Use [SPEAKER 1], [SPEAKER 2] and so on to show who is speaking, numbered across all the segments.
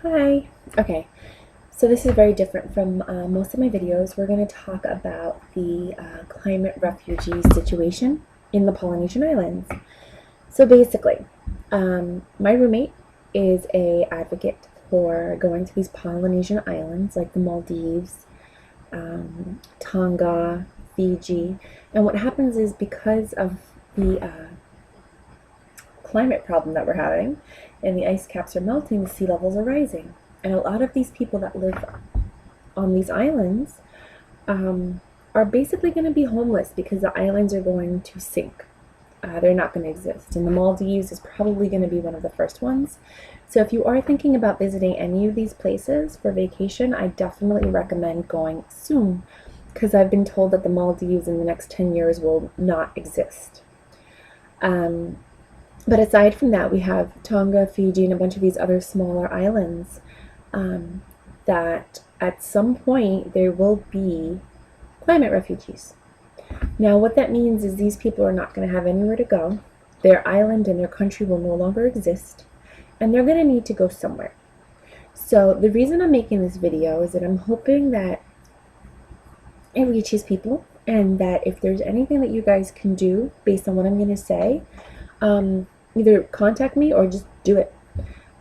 [SPEAKER 1] Hi. Okay, so this is very different from most of my videos. We're going to talk about the climate refugee situation in the Polynesian Islands. So basically, my roommate is a advocate for going to these Polynesian islands like the Maldives, Tonga, Fiji, and what happens is because of the climate problem that we're having, and the ice caps are melting, the sea levels are rising. And a lot of these people that live on these islands are basically going to be homeless because the islands are going to sink. They're not going to exist. And the Maldives is probably going to be one of the first ones. So if you are thinking about visiting any of these places for vacation, I definitely recommend going soon, because I've been told that the Maldives in the next 10 years will not exist. But aside from that, we have Tonga, Fiji, and a bunch of these other smaller islands that at some point there will be climate refugees. Now, what that means is these people are not going to have anywhere to go. Their island and their country will no longer exist, and they're going to need to go somewhere. So the reason I'm making this video is that I'm hoping that it reaches people, and that if there's anything that you guys can do based on what I'm going to say, either contact me or just do it.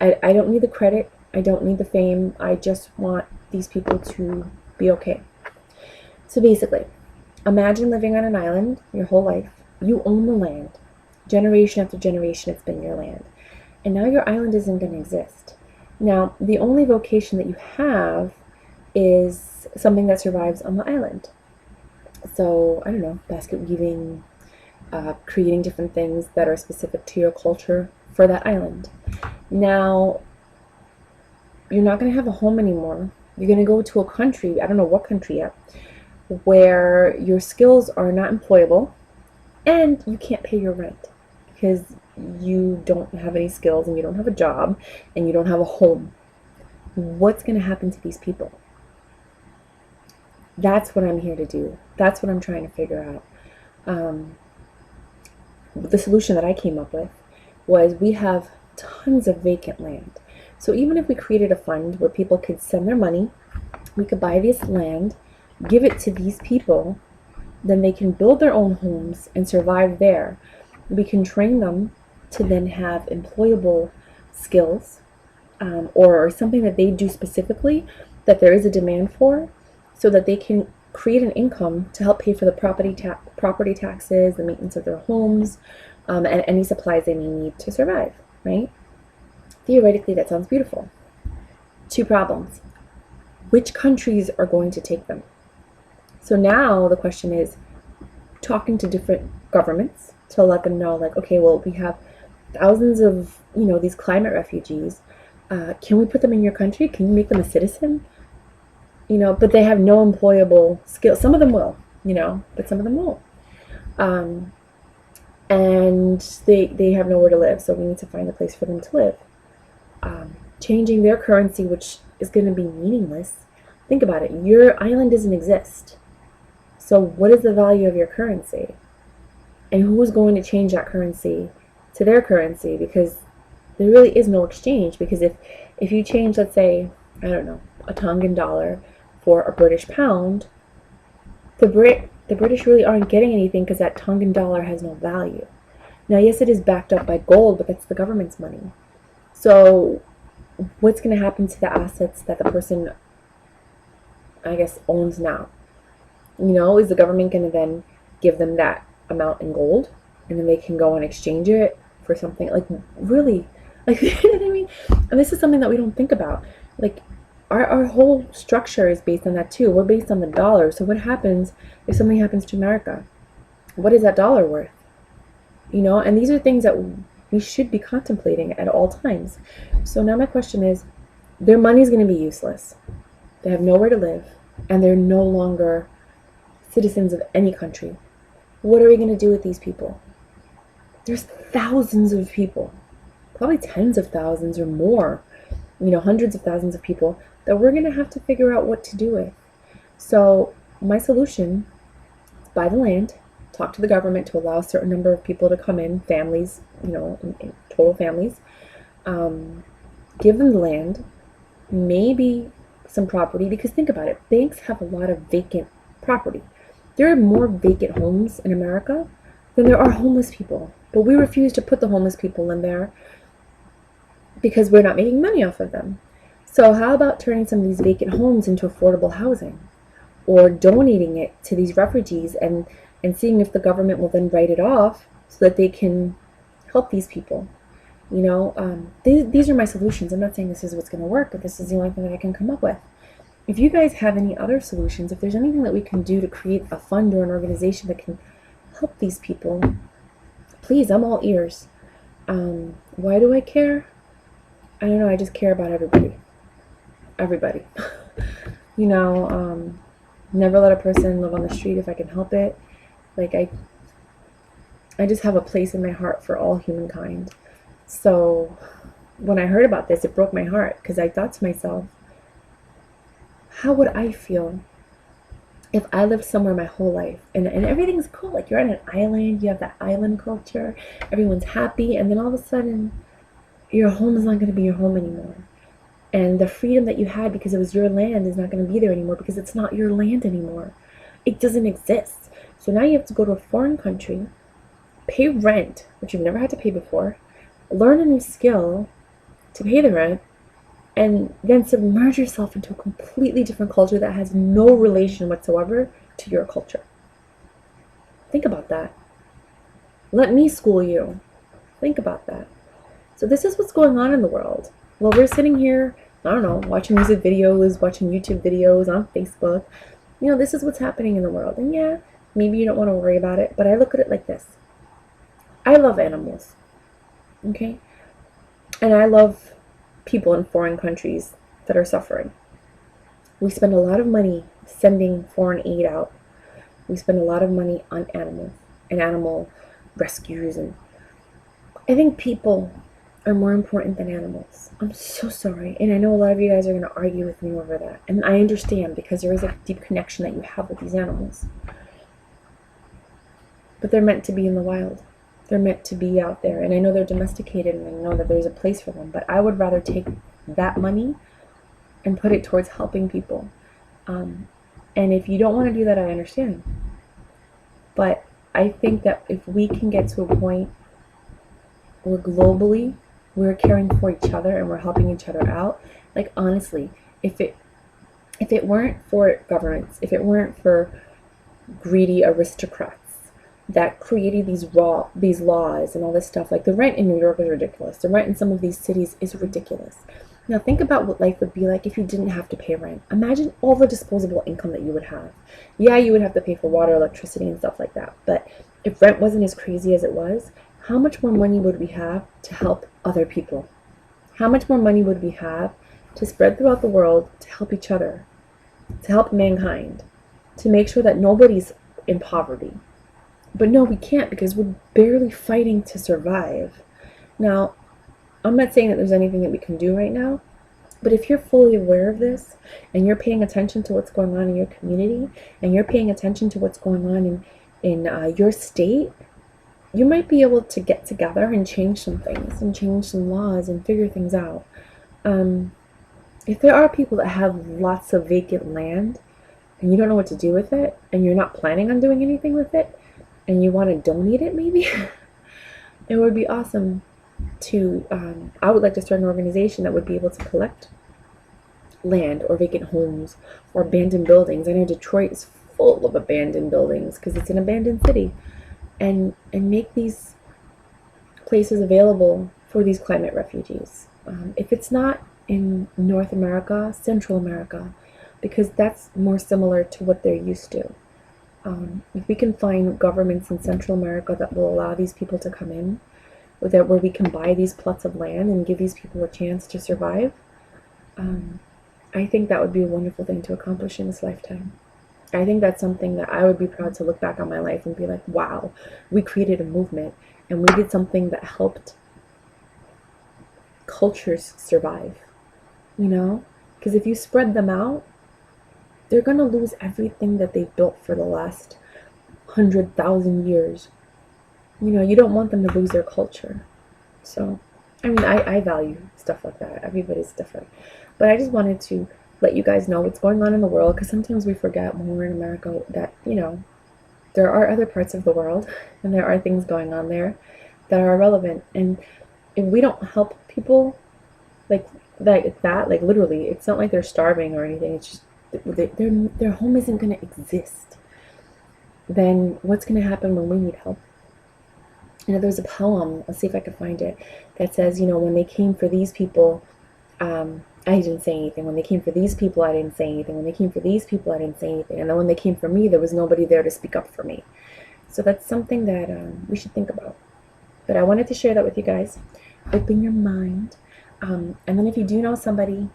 [SPEAKER 1] I don't need the credit. I don't need the fame. I just want these people to be okay. So basically, imagine living on an island your whole life. You own the land. Generation after generation, it's been your land. And now your island isn't going to exist. Now, the only vocation that you have is something that survives on the island. So, I don't know, basket weaving, creating different things that are specific to your culture for that island. Now, you're not going to have a home anymore. You're going to go to a country, I don't know what country yet, where your skills are not employable and you can't pay your rent because you don't have any skills and you don't have a job and you don't have a home. What's going to happen to these people? That's what I'm here to do. That's what I'm trying to figure out. The solution that I came up with was we have tons of vacant land. So even if we created a fund where people could send their money, we could buy this land, give it to these people, then they can build their own homes and survive there. We can train them to then have employable skills or something that they do specifically that there is a demand for, so that they can create an income to help pay for the property taxes, the maintenance of their homes, and any supplies they may need to survive, right? Theoretically, that sounds beautiful. Two problems. Which countries are going to take them? So now the question is talking to different governments to let them know, like, okay, well, we have thousands of, these climate refugees. Can we put them in your country? Can you make them a citizen? But they have no employable skills. Some of them will, but some of them won't. And they have nowhere to live, so we need to find a place for them to live. Changing their currency, which is going to be meaningless. Think about it. Your island doesn't exist. So what is the value of your currency? And who's going to change that currency to their currency? Because there really is no exchange. Because if you change, let's say, I don't know, a Tongan dollar for a British pound, the British really aren't getting anything because that Tongan dollar has no value. Now, yes, it is backed up by gold, but that's the government's money. So what's going to happen to the assets that the person, I guess, owns now? Is the government going to then give them that amount in gold and then they can go and exchange it for something like really, like, you know what I mean? And this is something that we don't think about. Like, our whole structure is based on that too. We're based on the dollar. So what happens if something happens to America? What is that dollar worth? And these are things that we should be contemplating at all times. So now my question is, their money is going to be useless. They have nowhere to live, and they're no longer citizens of any country. What are we going to do with these people? There's thousands of people, probably tens of thousands or more, hundreds of thousands of people that we're going to have to figure out what to do with. So my solution is buy the land, talk to the government to allow a certain number of people to come in, families, in total families, give them the land, maybe some property, because think about it, banks have a lot of vacant property. There are more vacant homes in America than there are homeless people, but we refuse to put the homeless people in there because we're not making money off of them. So how about turning some of these vacant homes into affordable housing, or donating it to these refugees, and seeing if the government will then write it off so that they can help these people. These are my solutions. I'm not saying this is what's going to work, but this is the only thing that I can come up with. If you guys have any other solutions, if there's anything that we can do to create a fund or an organization that can help these people, please, I'm all ears. Why do I care? I don't know, I just care about everybody. Everybody. Never let a person live on the street if I can help it. Like, I just have a place in my heart for all humankind. So when I heard about this, it broke my heart, because I thought to myself, how would I feel if I lived somewhere my whole life and everything's cool? Like, you're on an island, you have that island culture, everyone's happy, and then all of a sudden your home is not going to be your home anymore. And the freedom that you had because it was your land is not going to be there anymore, because it's not your land anymore. It doesn't exist. So now you have to go to a foreign country, pay rent, which you've never had to pay before, learn a new skill to pay the rent, and then submerge yourself into a completely different culture that has no relation whatsoever to your culture. Think about that. Let me school you. Think about that. So this is what's going on in the world. Well, we're sitting here, I don't know, watching music videos, watching YouTube videos on Facebook. This is what's happening in the world. And yeah, maybe you don't want to worry about it, but I look at it like this. I love animals. Okay? And I love people in foreign countries that are suffering. We spend a lot of money sending foreign aid out. We spend a lot of money on animals and animal rescues, and I think people are more important than animals. I'm so sorry, and I know a lot of you guys are going to argue with me over that, and I understand, because there is a deep connection that you have with these animals. But they're meant to be in the wild. They're meant to be out there, and I know they're domesticated, and I know that there's a place for them, but I would rather take that money and put it towards helping people. And if you don't want to do that, I understand. But I think that if we can get to a point where globally we're caring for each other and we're helping each other out, like, honestly, if it weren't for governments, if it weren't for greedy aristocrats that created these laws and all this stuff, like the rent in New York is ridiculous. The rent in some of these cities is ridiculous. Now think about what life would be like if you didn't have to pay rent. Imagine all the disposable income that you would have. Yeah, you would have to pay for water, electricity, and stuff like that. But if rent wasn't as crazy as it was, how much more money would we have to help other people? How much more money would we have to spread throughout the world to help each other, to help mankind, to make sure that nobody's in poverty? But no, we can't, because we're barely fighting to survive. Now, I'm not saying that there's anything that we can do right now, but if you're fully aware of this, and you're paying attention to what's going on in your community, and you're paying attention to what's going on in your state, you might be able to get together and change some things, and change some laws, and figure things out. If there are people that have lots of vacant land, and you don't know what to do with it, and you're not planning on doing anything with it, and you want to donate it, maybe, it would be awesome to, I would like to start an organization that would be able to collect land, or vacant homes, or abandoned buildings. I know Detroit is full of abandoned buildings because it's an abandoned city, and make these places available for these climate refugees. If it's not in North America, Central America, because that's more similar to what they're used to. If we can find governments in Central America that will allow these people to come in, where we can buy these plots of land and give these people a chance to survive, I think that would be a wonderful thing to accomplish in this lifetime. I think that's something that I would be proud to look back on my life and be like, wow, we created a movement, and we did something that helped cultures survive, Because if you spread them out, they're going to lose everything that they've built for the last 100,000 years. You don't want them to lose their culture. So, I value stuff like that. Everybody's different. But I just wanted to let you guys know what's going on in the world, because sometimes we forget when we're in America that, you know, there are other parts of the world and there are things going on there that are relevant. And if we don't help people like like literally, it's not like they're starving or anything. It's just their home isn't going to exist. Then what's going to happen when we need help? You know, there's a poem, I'll see if I can find it, that says, you know, when they came for these people, I didn't say anything. When they came for these people, I didn't say anything. When they came for these people, I didn't say anything. And then when they came for me, there was nobody there to speak up for me. So that's something that we should think about. But I wanted to share that with you guys. Open your mind. And then if you do know somebody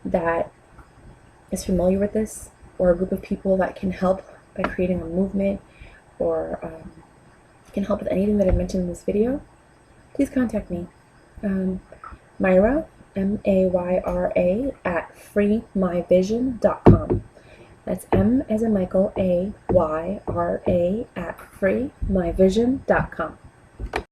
[SPEAKER 1] that is familiar with this, or a group of people that can help by creating a movement, or can help with anything that I mentioned in this video, please contact me. Myra, Mayra, at freemyvision.com. That's M as in Michael, Ayra at freemyvision.com.